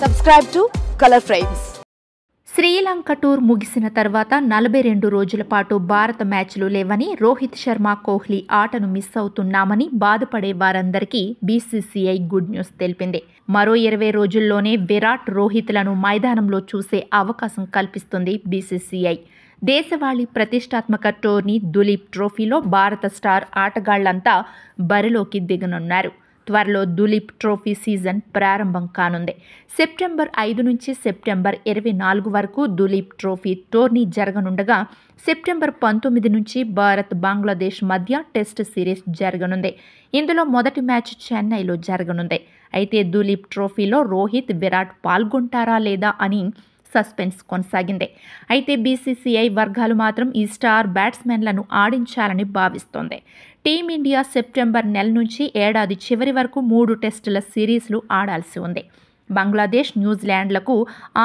Subscribe to Color Frames. Sri Lanka tour ముగిసిన తర్వాత 42 రోజుల పాటు భారత మ్యాచ్లు లేవని, రోహిత్ శర్మ, కోహ్లీ ఆటను మిస్ అవుతున్నామని బాధపడే వారందరికీ బీసీసీఐ గుడ్ న్యూస్ తెలిపింది. మరో 20 రోజుల్లోనే విరాట్, రోహిత్లను మైదానంలో చూసే అవకాశం కల్పిస్తుంది బీసీసీఐ. దేశవాళీ ప్రతిష్టాత్మక టోర్నీ దులీప్ ట్రోఫీలో భారత స్టార్ ఆటగాళ్లంతా బరిలోకి దిగనున్నారు. త్వరలో దులీప్ ట్రోఫీ సీజన్ ప్రారంభం కానుంది. సెప్టెంబర్ 5 నుంచి సెప్టెంబర్ 24 వరకు దులీప్ ట్రోఫీ టోర్నీ జరగనుండగా, సెప్టెంబర్ 19 నుంచి భారత్, బంగ్లాదేశ్ మధ్య టెస్ట్ సిరీస్ జరగనుంది. ఇందులో మొదటి మ్యాచ్ చెన్నైలో జరగనుంది. అయితే దులీప్ ట్రోఫీలో రోహిత్, విరాట్ పాల్గొంటారా లేదా అని సస్పెన్స్ కొనసాగింది. అయితే బీసీసీఐ వర్గాలు మాత్రం ఈ స్టార్ బ్యాట్స్మెన్లను ఆడించాలని భావిస్తోంది. టీమిండియా సెప్టెంబర్ నెల నుంచి ఏడాది చివరి వరకు 3 టెస్టుల సిరీస్లు ఆడాల్సి ఉంది. బంగ్లాదేశ్, న్యూజిలాండ్లకు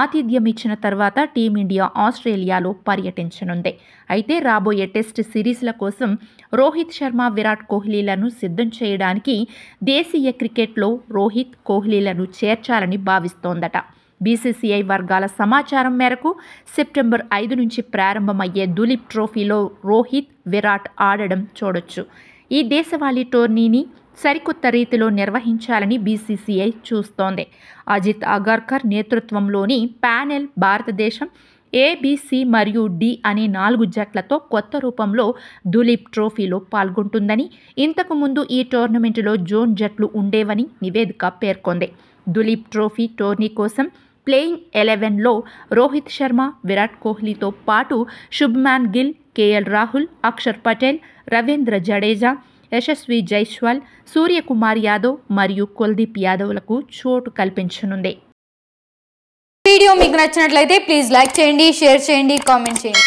ఆతిథ్యం ఇచ్చిన తర్వాత టీమిండియా ఆస్ట్రేలియాలో పర్యటించనుంది. అయితే రాబోయే టెస్ట్ సిరీస్ల కోసం రోహిత్ శర్మ, విరాట్ కోహ్లీలను సిద్ధం చేయడానికి దేశీయ క్రికెట్లో రోహిత్, కోహ్లీలను చేర్చాలని భావిస్తోందట. బీసీసీఐ వర్గాల సమాచారం మేరకు సెప్టెంబర్ 5 నుంచి ప్రారంభమయ్యే దులీప్ ట్రోఫీలో రోహిత్, విరాట్ ఆడడం చూడొచ్చు. ఈ దేశవాళీ టోర్నీని సరికొత్త రీతిలో నిర్వహించాలని బీసీసీఐ చూస్తోంది. అజిత్ అగర్కర్ నేతృత్వంలోని ప్యానెల్ భారతదేశం ఏ, బి, సి మరియు డి అనే 4 జట్లతో కొత్త రూపంలో దులీప్ ట్రోఫీలో పాల్గొంటుందని, ఇంతకుముందు ఈ టోర్నమెంటులో జోన్ జట్లు ఉండేవని నివేదిక పేర్కొంది. దులీప్ ట్రోఫీ టోర్నీ కోసం ప్లేయింగ్ 11లో రోహిత్ శర్మ, విరాట్ కోహ్లీతో పాటు శుభ్మాన్ గిల్, కేఎల్ రాహుల్, అక్షర్ పటేల్, రవీంద్ర జడేజా, యశస్వి జైస్వాల్, సూర్యకుమార్ యాదవ్ మరియు కుల్దీప్ యాదవ్లకు చోటు కల్పించనుంది. వీడియో మీకు నచ్చినట్లయితే ప్లీజ్ లైక్ చేయండి, షేర్ చేయండి, కామెంట్ చేయండి.